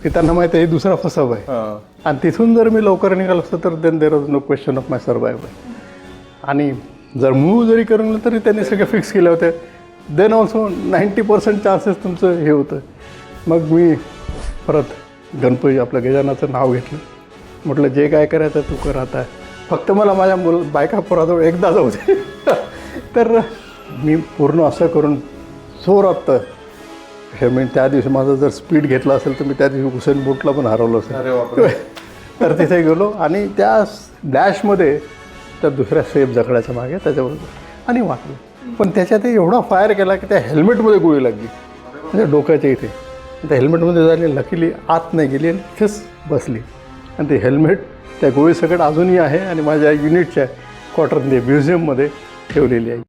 की त्यांना माहिती आहे हे दुसरा फसाव आहे. आणि तिथून जर मी लवकर निघालो असतो तर then there was no question of my survival. आणि जर मूव्ह जरी करून तरी त्यांनी सगळे फिक्स केले होते. देन ऑल्सो 90% चान्सेस तुमचं हे होतं. मग मी परत गणपती आपलं गजानाचं नाव घेतलं. म्हटलं जे काय करायचं तू कर आता, फक्त मला माझ्या बायका पोराजवळ एकदा जाऊ दे. तर मी पूर्ण असं करून जोरात हे मी त्या दिवशी माझं जर स्पीड घेतला असेल तर मी त्या दिवशी हुसेन बोल्टला पण हरवलं असेल. तर तिथे गेलो आणि त्या डॅशमध्ये त्या दुसऱ्या सेफ जखडाच्या मागे त्याच्याबरोबर आणि वाटलं. पण त्याच्यात एवढा फायर केला की त्या हेल्मेटमध्ये गोळी लागली, म्हणजे डोक्याच्या इथे. त्या हेल्मेटमध्ये झाली, लकीली आत नाही गेली आणि तिथेच बसली. आणि ते हेल्मेट त्या गोळीसकट अजूनही आहे आणि माझ्या युनिटच्या क्वार्टरमध्ये म्युझियममध्ये ठेवलेली आहे.